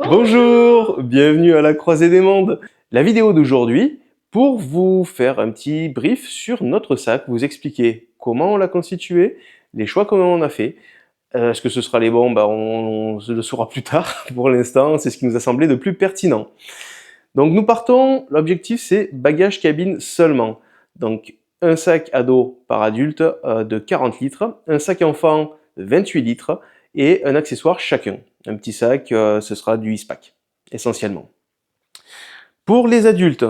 Bonjour, bienvenue à la Croisée des Mondes. La vidéo d'aujourd'hui, pour vous faire un petit brief sur notre sac, vous expliquer comment on l'a constitué, les choix qu'on en a fait. Est-ce que ce sera les bons? On le saura plus tard. Pour l'instant, c'est ce qui nous a semblé de plus pertinent. Donc nous partons, l'objectif c'est bagage cabine seulement. Donc un sac ado par adulte de 40 litres, un sac enfant de 28 litres et un accessoire chacun. Un petit sac, ce sera du Eastpak, essentiellement. Pour les adultes,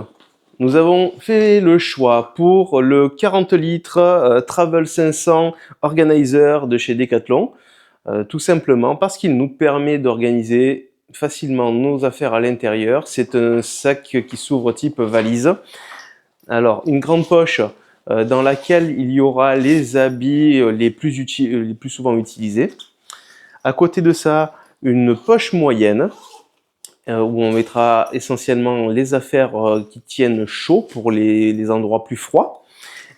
nous avons fait le choix pour le 40 litres Travel 500 Organizer de chez Decathlon, tout simplement parce qu'il nous permet d'organiser facilement nos affaires à l'intérieur. C'est un sac qui s'ouvre type valise. Alors, une grande poche dans laquelle il y aura les habits les plus souvent utilisés. À côté de ça, une poche moyenne où on mettra essentiellement les affaires qui tiennent chaud pour les endroits plus froids.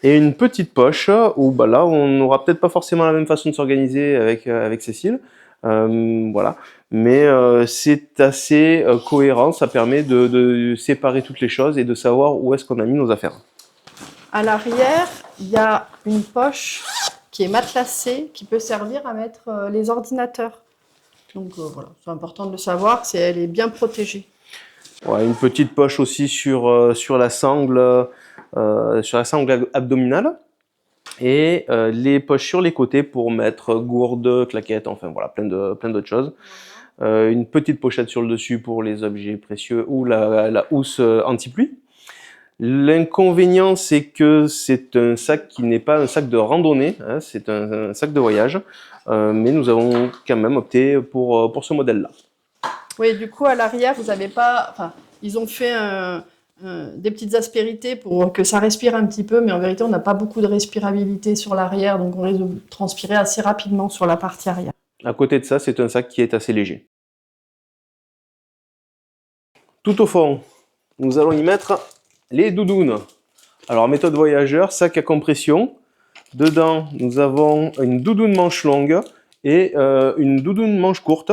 Et une petite poche où là, on n'aura peut-être pas forcément la même façon de s'organiser avec Cécile. Voilà. Mais c'est assez cohérent, ça permet de séparer toutes les choses et de savoir où est-ce qu'on a mis nos affaires. À l'arrière, il y a une poche qui est matelassée, qui peut servir à mettre les ordinateurs. Donc voilà, c'est important de le savoir, elle est bien protégée. Ouais, une petite poche aussi sur la sangle abdominale. Et les poches sur les côtés pour mettre gourdes, claquettes, enfin voilà, plein d'autres choses. Une petite pochette sur le dessus pour les objets précieux ou la housse anti-pluie. L'inconvénient, c'est que c'est un sac qui n'est pas un sac de randonnée, hein, c'est un sac de voyage, mais nous avons quand même opté pour ce modèle-là. Oui, du coup, à l'arrière, vous n'avez pas... Enfin, ils ont fait des petites aspérités pour que ça respire un petit peu, mais en vérité, on n'a pas beaucoup de respirabilité sur l'arrière, donc on risque de transpirer assez rapidement sur la partie arrière. À côté de ça, c'est un sac qui est assez léger. Tout au fond, nous allons y mettre les doudounes. Alors, méthode voyageur, sac à compression. Dedans, nous avons une doudoune manche longue et une doudoune manche courte,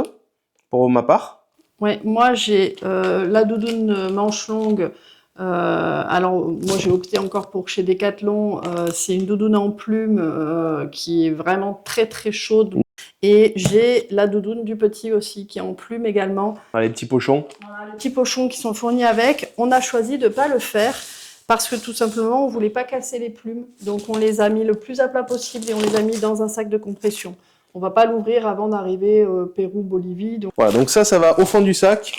pour ma part. Oui, moi j'ai la doudoune manche longue. Alors, moi j'ai opté encore pour chez Decathlon. C'est une doudoune en plume qui est vraiment très très chaude. Et j'ai la doudoune du petit aussi qui est en plume également. Les petits pochons. Voilà, les petits pochons qui sont fournis avec. On a choisi de ne pas le faire parce que tout simplement on ne voulait pas casser les plumes. Donc on les a mis le plus à plat possible et on les a mis dans un sac de compression. On ne va pas l'ouvrir avant d'arriver au Pérou, Bolivie. Donc... Voilà, donc ça va au fond du sac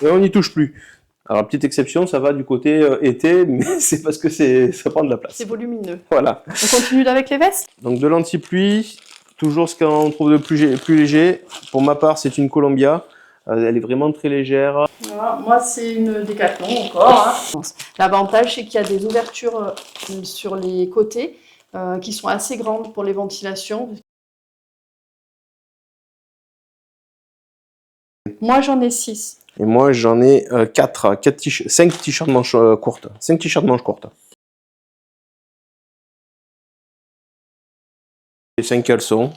et on n'y touche plus. Alors, petite exception, ça va du côté été, mais c'est parce que ça prend de la place. C'est volumineux. Voilà. On continue avec les vestes. Donc de l'anti-pluie, toujours ce qu'on trouve de plus léger. Pour ma part, c'est une Columbia. Elle est vraiment très légère. Voilà, moi, c'est une Decathlon encore. Hein. L'avantage, c'est qu'il y a des ouvertures sur les côtés qui sont assez grandes pour les ventilations. Moi, j'en ai 6. Et moi, j'en ai 5 t-shirts manches courtes. 5 t-shirts manches courtes. Et 5 caleçons.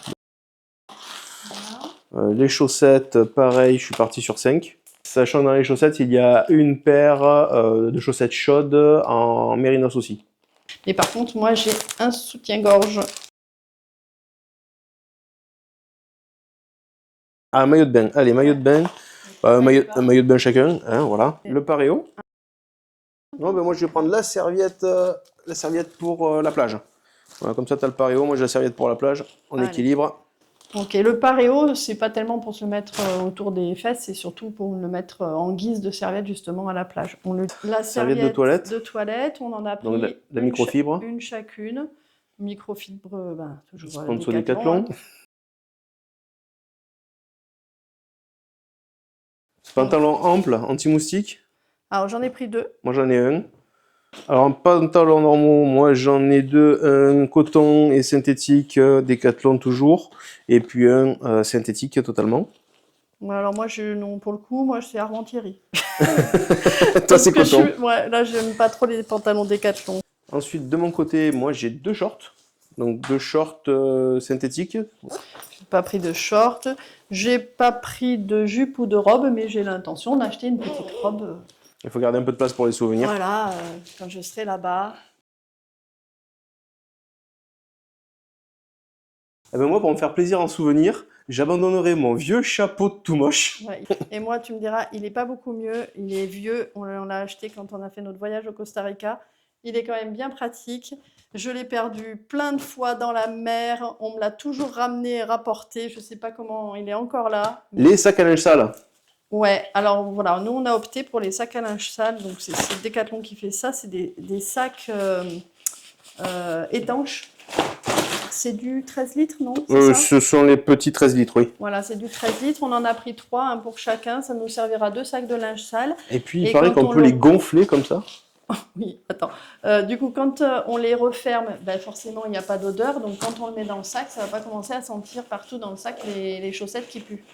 Les chaussettes, pareil, je suis parti sur 5. Sachant que dans les chaussettes, il y a une paire de chaussettes chaudes en mérinos aussi. Mais par contre, moi, j'ai un soutien-gorge. Ah, maillot de bain. Allez, maillot de bain. Un maillot de bain chacun, hein, voilà. Le paréo. Non, moi je vais prendre la serviette pour la plage. Voilà, comme ça tu as le paréo, moi j'ai la serviette pour la plage, on équilibre. Ok, le paréo, c'est pas tellement pour se mettre autour des fesses, c'est surtout pour le mettre en guise de serviette justement à la plage. La serviette de toilette, on en a pris donc, la microfibre. Une chacune. Microfibre, toujours sponsor Decathlon. Pantalon ample, anti-moustique. Alors j'en ai pris 2. Moi j'en ai un. Alors en pantalon normaux, moi j'en ai 2, un coton et synthétique, Decathlon toujours, et puis un synthétique totalement. Alors moi, non, pour le coup, moi c'est Armentieri. Toi c'est coton. Ouais, là j'aime pas trop les pantalons Decathlon. Ensuite de mon côté, moi j'ai 2 shorts. Donc 2 shorts synthétiques. pas pris de short, j'ai pas pris de jupe ou de robe, mais j'ai l'intention d'acheter une petite robe. Il faut garder un peu de place pour les souvenirs. Voilà, quand je serai là-bas. Eh ben moi, pour me faire plaisir en souvenir, j'abandonnerai mon vieux chapeau tout moche. Ouais. Et moi, tu me diras, il n'est pas beaucoup mieux, il est vieux, on l'a acheté quand on a fait notre voyage au Costa Rica. Il est quand même bien pratique. Je l'ai perdu plein de fois dans la mer, on me l'a toujours ramené et rapporté, je ne sais pas comment, il est encore là. Les sacs à linge sale. Ouais, alors voilà, nous on a opté pour les sacs à linge sale, donc c'est Decathlon qui fait ça, c'est des sacs étanches. C'est du 13 litres, non? C'est ça? Ce sont les petits 13 litres, oui. Voilà, c'est du 13 litres, on en a pris 3, un pour chacun, ça nous servira 2 sacs de linge sale. Et puis, il Et paraît quand qu'on on peut le- les gonfler comme ça. Oui, attends. Du coup, quand on les referme, ben forcément, il n'y a pas d'odeur, donc quand on le met dans le sac, ça ne va pas commencer à sentir partout dans le sac les chaussettes qui puent.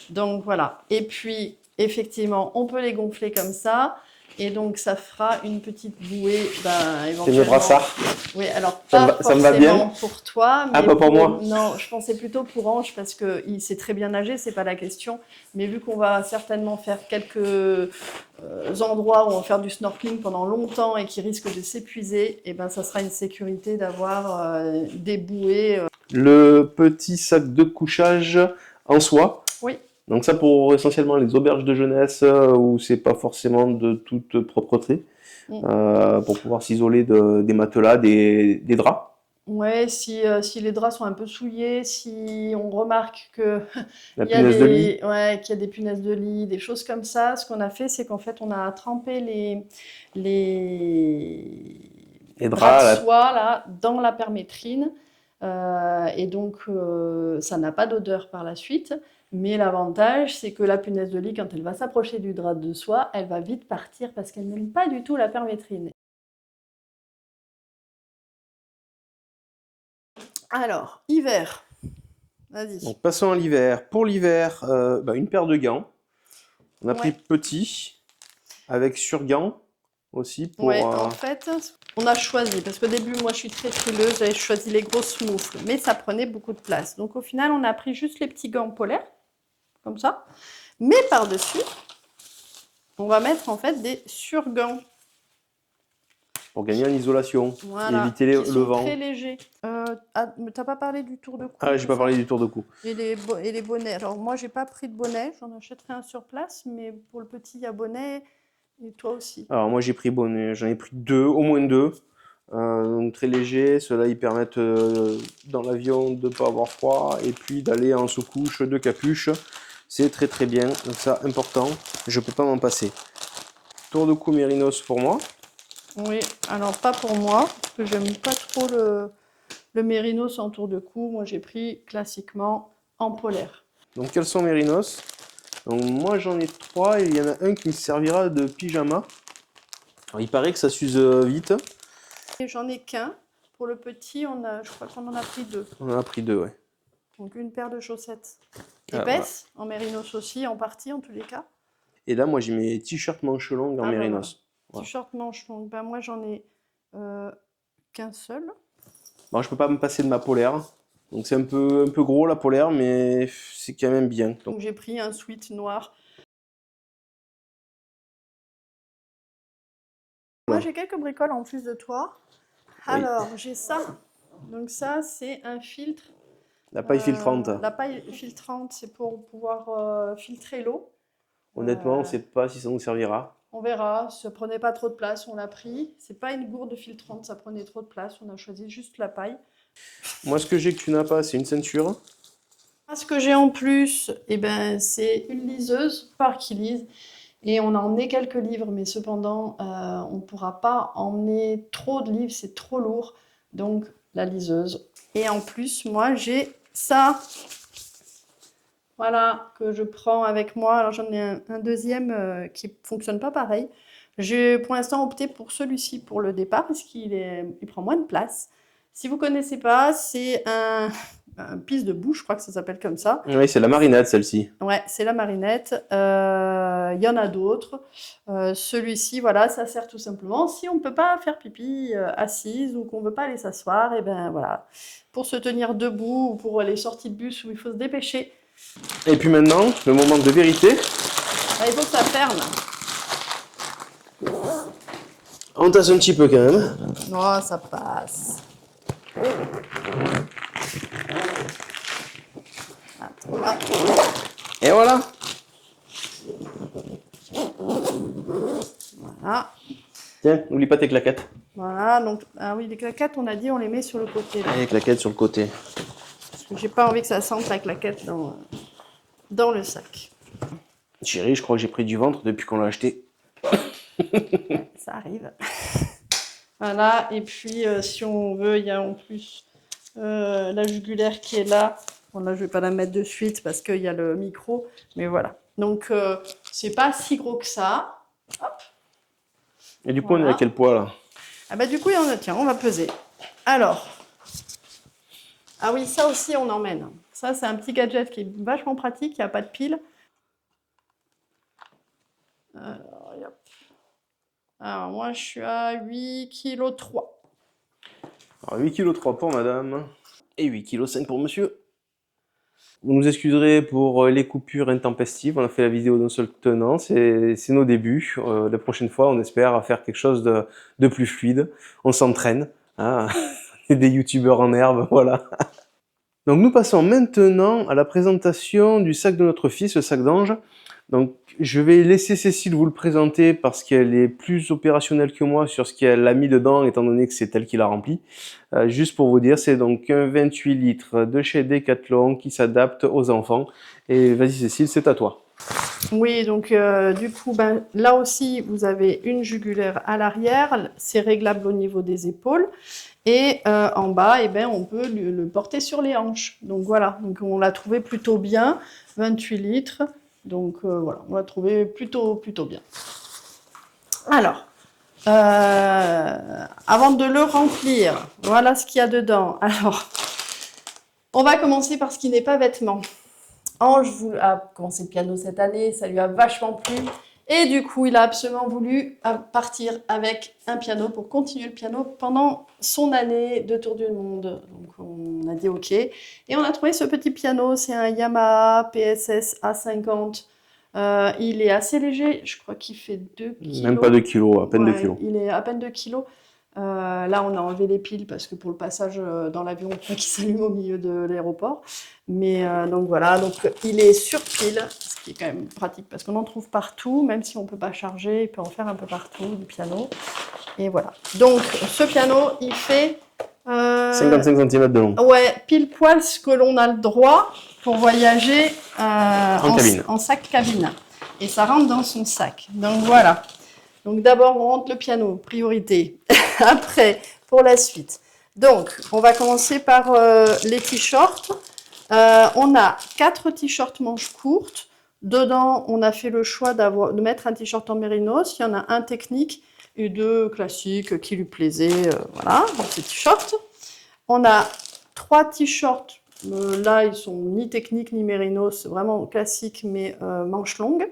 Donc voilà. Et puis, effectivement, on peut les gonfler comme ça. Et donc, ça fera une petite bouée, ben, C'est éventuellement. mes brassards. Oui, alors Ça pas me va bien. forcément pour toi, Ah, mais pas pour moi. non, je pensais plutôt pour Ange parce qu'il sait très bien nager, c'est pas la question. Mais vu qu'on va certainement faire quelques endroits où on va faire du snorkeling pendant longtemps et qui risque de s'épuiser, et ben ça sera une sécurité d'avoir des bouées. Le petit sac de couchage en soie. Oui. Donc ça pour essentiellement les auberges de jeunesse où c'est pas forcément de toute propreté. Pour pouvoir s'isoler des matelas, des draps. Ouais, si les draps sont un peu souillés, si on remarque que La il y a punaise de lit. ouais, qu'il y a des punaises de lit, des choses comme ça, ce qu'on a fait, c'est qu'en fait, on a trempé les Les draps draps, de soie là, dans la permétrine. Et donc, ça n'a pas d'odeur par la suite. Mais l'avantage, c'est que la punaise de lit, quand elle va s'approcher du drap de soie, elle va vite partir parce qu'elle n'aime pas du tout la permétrine. Alors, hiver. Vas-y. Donc passons à l'hiver. Pour l'hiver, une paire de gants. On a pris Ouais. petit, avec surgants aussi pour. Ouais, en fait, on a choisi, parce qu'au début, moi je suis très frileuse, j'avais choisi les grosses moufles, mais ça prenait beaucoup de place. Donc au final, on a pris juste les petits gants polaires, comme ça. Mais par-dessus, on va mettre en fait des surgants. Pour gagner en isolation, Voilà, éviter qui le sont vent. très légers. Mais t'as pas parlé du tour de cou? Ah, j'ai c'est pas ça? parlé du tour de cou. Et les bonnets. Alors moi, j'ai pas pris de bonnet, j'en achèterai un sur place, mais pour le petit, il y a bonnet, et toi aussi. Alors moi j'ai pris bonnet, j'en ai pris deux, au moins deux. Donc très légers, ceux-là ils permettent dans l'avion de ne pas avoir froid et puis d'aller en sous-couche de capuche. C'est très très bien, donc ça important, je peux pas m'en passer. Tour de cou mérinos pour moi. Oui, alors pas pour moi, parce que j'aime pas trop le mérinos en tour de cou. Moi, j'ai pris classiquement en polaire. Donc quels sont mérinos? Donc moi j'en ai trois et il y en a un qui me servira de pyjama. Alors, il paraît que ça s'use vite. Et j'en ai qu'un. Pour le petit, je crois qu'on en a pris 2. On en a pris deux, ouais. Donc une paire de chaussettes Ah, épaisses, en mérinos aussi, en partie en tous les cas. Et là moi j'ai mes t-shirts manches longues en Ah, mérinos. Voilà. T-shirt manche longue. Ben, moi, j'en ai qu'un seul. Bon, je peux pas me passer de ma polaire. Donc c'est un peu gros la polaire, mais c'est quand même bien. Donc j'ai pris un sweat noir. Moi, j'ai quelques bricoles en plus de toi. Oui. Alors, j'ai ça. Donc ça, c'est un filtre. La paille filtrante. La paille filtrante, c'est pour pouvoir filtrer l'eau. Honnêtement, on ne sait pas si ça nous servira. On verra, ça prenait pas trop de place, on l'a pris. C'est pas une gourde filtrante, ça prenait trop de place, on a choisi juste la paille. Moi, ce que j'ai que tu n'as pas, c'est une ceinture. Ce que j'ai en plus, eh ben, c'est une liseuse par qui lise. Et on a emmené quelques livres, mais cependant, on ne pourra pas emmener trop de livres, c'est trop lourd. Donc, la liseuse. Et en plus, moi, j'ai ça. Voilà, que je prends avec moi. Alors, j'en ai un deuxième qui ne fonctionne pas pareil. J'ai pour l'instant opté pour celui-ci pour le départ, parce qu'il prend moins de place. Si vous connaissez pas, c'est un pisse de bouche, je crois que ça s'appelle comme ça. Oui, c'est la marinade, celle-ci. Ouais, c'est la marinette. Il y en a d'autres. Celui-ci, voilà, ça sert tout simplement. Si on ne peut pas faire pipi assise ou qu'on ne veut pas aller s'asseoir, et ben voilà, pour se tenir debout ou pour les sorties de bus où il faut se dépêcher. Et puis maintenant, le moment de vérité. Il faut que ça ferme. On tasse un petit peu quand même. Non, ça passe. Attends. Et voilà. Voilà. Tiens, n'oublie pas tes claquettes. Voilà, donc, ah oui, les claquettes, on a dit, on les met sur le côté. Là. Et les claquettes sur le côté. Parce que j'ai pas envie que ça sente la claquette dans le sac. Chérie, je crois que j'ai pris du ventre depuis qu'on l'a acheté. Ça arrive. Voilà, et puis si on veut, il y a en plus la jugulaire qui est là. Bon, là, je vais pas la mettre de suite parce qu'il y a le micro, mais voilà. Donc, c'est pas si gros que ça. Hop. Et du coup, Voilà. on est à quel poids là? Ah bah du coup, il y en a, tiens, on va peser. Alors, ah oui, ça aussi, on emmène. Ça, c'est un petit gadget qui est vachement pratique, il n'y a pas de pile. Alors, moi, je suis à 8,3 kg. Alors, 8,3 kg pour madame et 8,5 kg pour monsieur. Vous nous excuserez pour les coupures intempestives. On a fait la vidéo d'un seul tenant. C'est nos débuts. La prochaine fois, on espère faire quelque chose de plus fluide. On s'entraîne. Hein. Des youtubeurs en herbe, voilà. Donc nous passons maintenant à la présentation du sac de notre fils, le sac d'ange. Donc je vais laisser Cécile vous le présenter parce qu'elle est plus opérationnelle que moi sur ce qu'elle a mis dedans étant donné que c'est elle qui l'a rempli. Juste pour vous dire, c'est donc un 28 litres de chez Decathlon qui s'adapte aux enfants. Et vas-y Cécile, c'est à toi. Oui, donc du coup, ben, là aussi, vous avez une jugulaire à l'arrière. C'est réglable au niveau des épaules. Et en bas, eh ben, on peut le porter sur les hanches. Donc voilà, donc on l'a trouvé plutôt bien, 28 litres. Donc voilà, on l'a trouvé plutôt bien. Alors, avant de le remplir, voilà ce qu'il y a dedans. Alors, on va commencer par ce qui n'est pas vêtement. Ange a commencé le piano cette année, ça lui a vachement plu. Et du coup, il a absolument voulu partir avec un piano pour continuer le piano pendant son année de tour du monde. Donc, on a dit OK. Et on a trouvé ce petit piano. C'est un Yamaha PSS A50. Il est assez léger. Je crois qu'il fait 2 kg. Même pas 2 kg, à peine 2 kg. Il est à peine 2 kg. Là, on a enlevé les piles parce que pour le passage dans l'avion, on croit qu'il s'allume au milieu de l'aéroport. Mais donc voilà, donc il est sur pile, ce qui est quand même pratique parce qu'on en trouve partout, même si on ne peut pas charger, il peut en faire un peu partout, du piano. Et voilà. Donc ce piano, il fait 55 cm de long. Ouais, pile poil ce que l'on a le droit pour voyager en sac cabine. Et ça rentre dans son sac. Donc voilà. Donc d'abord, on rentre le piano, priorité. Après, pour la suite. Donc, on va commencer par les t-shirts. On a 4 t-shirts manches courtes. Dedans, on a fait le choix de mettre un t-shirt en mérinos. Il y en a un technique et 2 classiques qui lui plaisaient. Voilà, donc ces t-shirts. On a 3 t-shirts. Là, ils sont ni techniques ni mérinos. C'est vraiment classique, mais manches longues.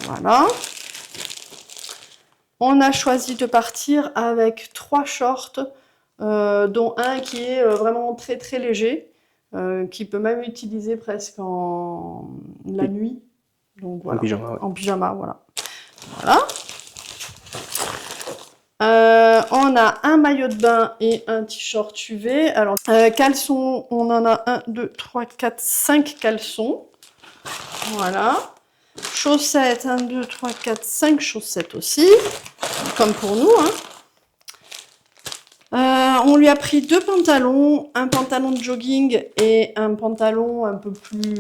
Voilà. On a choisi de partir avec 3 shorts, dont un qui est vraiment très très léger, qui peut même utiliser presque la nuit. Donc, voilà. En pyjama, ouais. En pyjama, voilà. On a un maillot de bain et un t-shirt UV. Alors, caleçons, on en a 1, 2, 3, 4, 5 caleçons. Voilà. Chaussettes, 1, 2, 3, 4, 5 chaussettes aussi, comme pour nous. On lui a pris 2 pantalons, un pantalon de jogging et un pantalon un peu plus...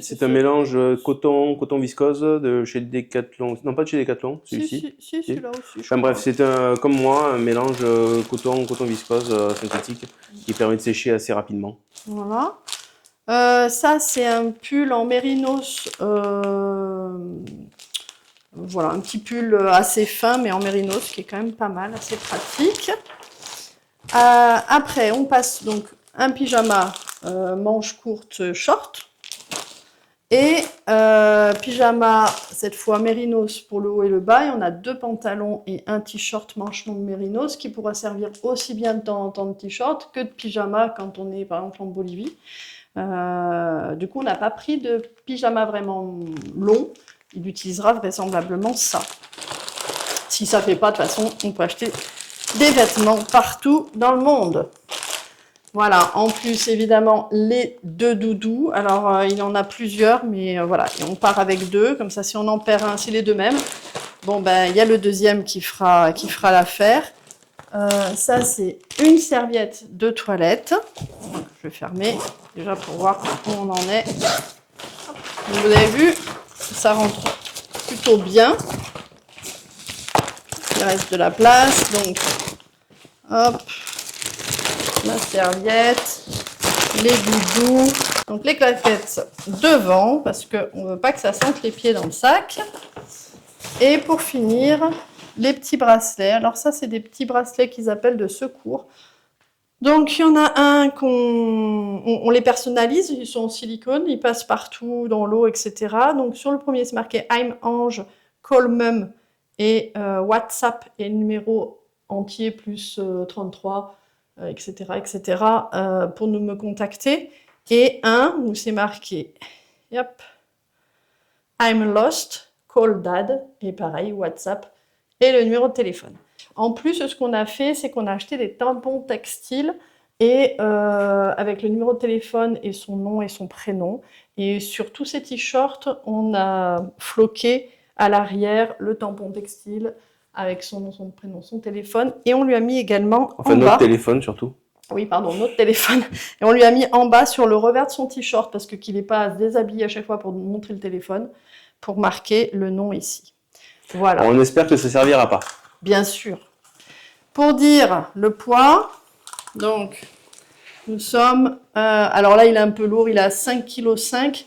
C'est un mélange coton viscose de chez Decathlon. Non, pas de chez Decathlon, celui-ci. Si, celui-là aussi. Enfin bref, c'est comme moi, un mélange coton viscose synthétique qui permet de sécher assez rapidement. Voilà. Ça, c'est un pull en mérinos. Voilà, un petit pull assez fin, mais en mérinos, qui est quand même pas mal, assez pratique. Après, on passe donc un pyjama manche courte short. Et pyjama, cette fois mérinos pour le haut et le bas. Et on a 2 pantalons et un t-shirt manche longue mérinos qui pourra servir aussi bien de temps en temps de t-shirt que de pyjama quand on est par exemple en Bolivie. Du coup, on n'a pas pris de pyjama vraiment long. Il utilisera vraisemblablement ça. Si ça ne fait pas, de toute façon, on peut acheter des vêtements partout dans le monde. Voilà, en plus, évidemment, les 2 doudous. Alors, il y en a plusieurs, mais voilà, et on part avec 2. Comme ça, si on en perd un, c'est les 2 mêmes. Bon, ben, il y a le deuxième qui fera l'affaire. Ça, c'est une serviette de toilette. Je vais fermer, déjà pour voir où on en est. Vous avez vu, ça rentre plutôt bien. Il reste de la place, donc, hop. La serviette, les doudous, donc les claquettes devant parce qu'on ne veut pas que ça sente les pieds dans le sac. Et pour finir, les petits bracelets. Alors ça, c'est des petits bracelets qu'ils appellent de secours. Donc il y en a un on les personnalise, ils sont en silicone, ils passent partout dans l'eau, etc. Donc sur le premier, c'est marqué I'm Ange, call mum et WhatsApp et numéro entier plus 33. Etc., etc., pour me contacter. Et un où c'est marqué yep, I'm lost, call dad, et pareil, WhatsApp, et le numéro de téléphone. En plus, ce qu'on a fait, c'est qu'on a acheté des tampons textiles et avec le numéro de téléphone et son nom et son prénom. Et sur tous ces t-shirts, on a floqué à l'arrière le tampon textile avec son nom, son prénom, son téléphone. Et on lui a mis également Enfin, en notre bas... téléphone surtout. Oui, pardon, notre téléphone. Et on lui a mis en bas sur le revers de son t-shirt, parce qu'il n'est pas à se déshabiller à chaque fois pour nous montrer le téléphone, pour marquer le nom ici. Voilà. On espère que ça ne servira pas. Bien sûr. Pour dire le poids, donc nous sommes... alors là, il est un peu lourd, il est à 5,5 kg.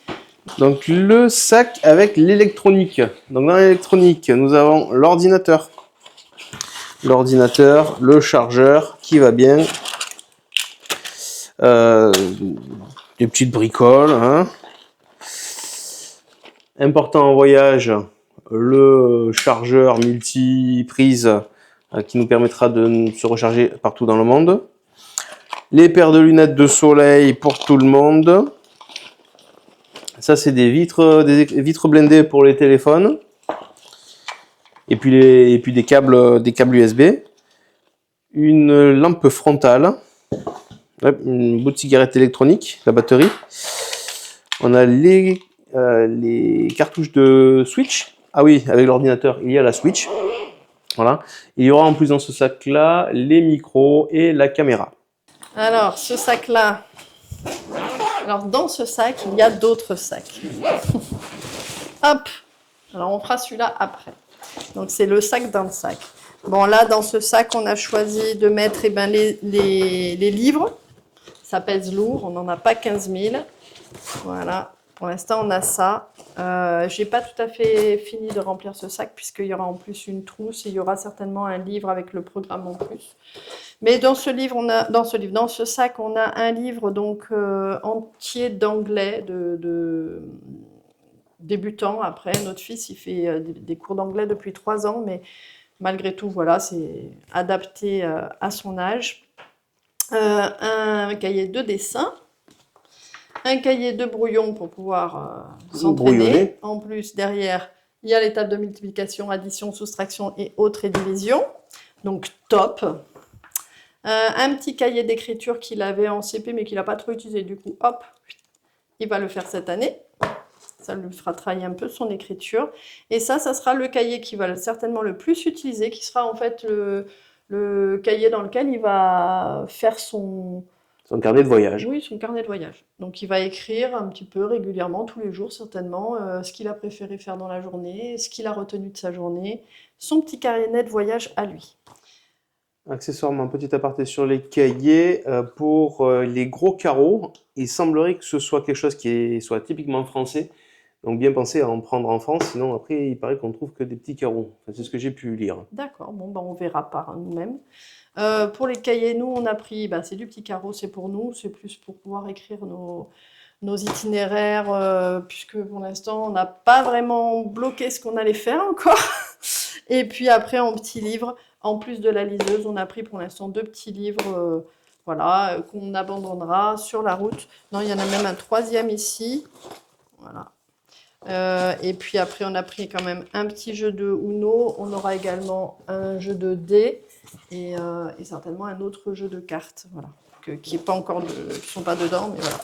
Donc le sac avec l'électronique. Donc dans l'électronique, nous avons l'ordinateur. L'ordinateur, le chargeur qui va bien. Des petites bricoles. Hein. Important en voyage, le chargeur multi-prise qui nous permettra de se recharger partout dans le monde. Les paires de lunettes de soleil pour tout le monde. Ça, c'est des vitres blindées pour les téléphones. Et puis des câbles USB. Une lampe frontale. Une bout de cigarette électronique, la batterie. On a les cartouches de Switch. Ah oui, avec l'ordinateur, il y a la Switch. Voilà. Il y aura en plus dans ce sac-là les micros et la caméra. Alors, ce sac-là... Alors, dans ce sac, il y a d'autres sacs. Hop. Alors, on fera celui-là après. Donc, c'est le sac dans le sac. Bon, là, dans ce sac, on a choisi de mettre les livres. Ça pèse lourd, on n'en a pas 15 000. Voilà. Pour l'instant, on a ça. Je n'ai pas tout à fait fini de remplir ce sac, puisqu'il y aura en plus une trousse et il y aura certainement un livre avec le programme en plus. Mais dans ce sac, on a un livre donc entier d'anglais de débutant. Après, notre fils, il fait des cours d'anglais depuis 3 ans, mais malgré tout, voilà, c'est adapté à son âge. Un cahier de dessin, un cahier de brouillon pour pouvoir s'entraîner. En plus, derrière, il y a les tables de multiplication, addition, soustraction et autres et division. Donc, top. Un petit cahier d'écriture qu'il avait en CP mais qu'il n'a pas trop utilisé. Du coup, hop, il va le faire cette année. Ça lui fera travailler un peu son écriture. Et ça sera le cahier qui va certainement le plus utiliser, qui sera en fait le cahier dans lequel il va faire son carnet de voyage. Oui, son carnet de voyage. Donc il va écrire un petit peu régulièrement, tous les jours certainement, ce qu'il a préféré faire dans la journée, ce qu'il a retenu de sa journée, son petit carnet de voyage à lui. Accessoirement, petit aparté sur les cahiers, pour les gros carreaux, il semblerait que ce soit quelque chose qui soit typiquement français. Donc bien penser à en prendre en France, sinon après il paraît qu'on trouve que des petits carreaux. Enfin, c'est ce que j'ai pu lire. D'accord, bon, ben, on verra par nous-mêmes. Pour les cahiers, nous, on a pris, c'est du petit carreau, c'est pour nous, c'est plus pour pouvoir écrire nos itinéraires, puisque pour l'instant, on n'a pas vraiment bloqué ce qu'on allait faire encore. Et puis après, en petit livre, en plus de la liseuse, on a pris pour l'instant 2 petits livres, voilà, qu'on abandonnera sur la route. Non, il y en a même un 3e ici. Voilà. Et puis après, on a pris quand même un petit jeu de Uno. On aura également un jeu de dés et certainement un autre jeu de cartes, voilà, qui ne sont pas dedans, mais voilà.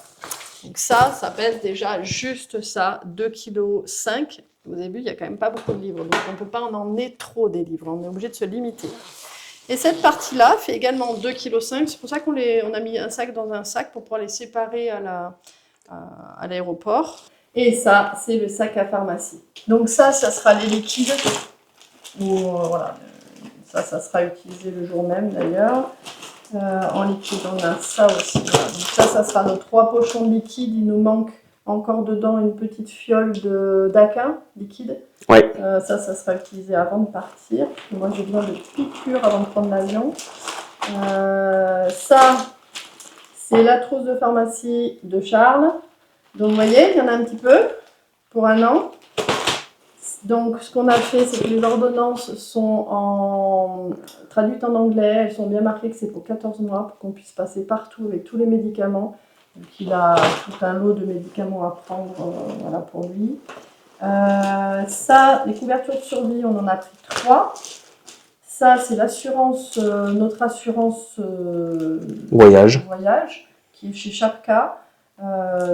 Donc ça pèse déjà juste ça, 2,5 kg. Vous avez vu, il n'y a quand même pas beaucoup de livres, donc on ne peut pas en emmener trop des livres, on est obligé de se limiter. Et cette partie-là fait également 2,5 kg, c'est pour ça qu'on a mis un sac dans un sac pour pouvoir les séparer à l'aéroport. Et ça, c'est le sac à pharmacie. Donc ça sera les liquides. Voilà, ça sera utilisé le jour même d'ailleurs. En liquide, on a ça aussi. Voilà. Donc ça sera nos 3 pochons de liquide. Il nous manque encore dedans une petite fiole d'aqua liquide. Ouais. Ça sera utilisé avant de partir. Moi, j'ai besoin de piqûres avant de prendre l'avion. Ça, c'est la trousse de pharmacie de Charles. Donc, vous voyez, il y en a un petit peu pour 1 an. Donc, ce qu'on a fait, c'est que les ordonnances sont traduites en anglais. Elles sont bien marquées que c'est pour 14 mois, pour qu'on puisse passer partout avec tous les médicaments. Donc, il a tout un lot de médicaments à prendre voilà, pour lui. Ça, les couvertures de survie, on en a pris 3. Ça, c'est l'assurance, notre assurance Voyage, qui est chez Chapka.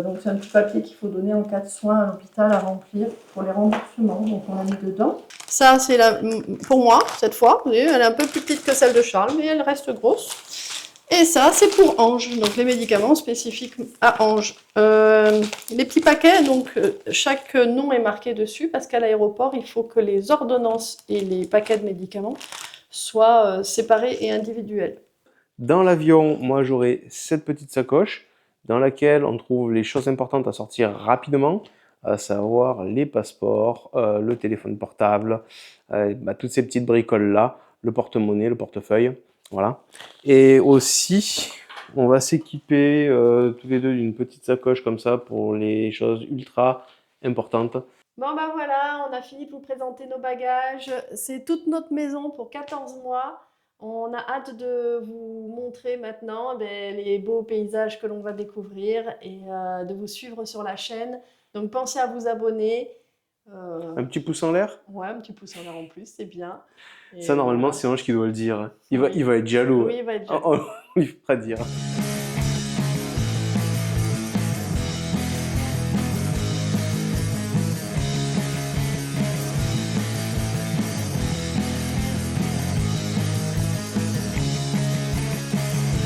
Donc c'est un petit papier qu'il faut donner en cas de soins à l'hôpital à remplir pour les remboursements. Donc on l'a mis dedans. Ça, c'est pour moi, cette fois. Vous voyez, elle est un peu plus petite que celle de Charles, mais elle reste grosse. Et ça, c'est pour Ange, donc les médicaments spécifiques à Ange. Les petits paquets, donc chaque nom est marqué dessus, parce qu'à l'aéroport, il faut que les ordonnances et les paquets de médicaments soient séparés et individuels. Dans l'avion, moi j'aurai cette petite sacoche dans laquelle on trouve les choses importantes à sortir rapidement, à savoir les passeports, le téléphone portable, toutes ces petites bricoles-là, le porte-monnaie, le portefeuille, voilà. Et aussi, on va s'équiper tous les deux d'une petite sacoche comme ça pour les choses ultra importantes. Bon voilà, on a fini de vous présenter nos bagages. C'est toute notre maison pour 14 mois. On a hâte de vous montrer maintenant les beaux paysages que l'on va découvrir et de vous suivre sur la chaîne. Donc pensez à vous abonner. Un petit pouce en l'air? Ouais, un petit pouce en l'air en plus, c'est bien. Et ça, normalement, c'est Ange qui doit le dire. Il va être jaloux. Oui, il va être jaloux. On lui fera dire.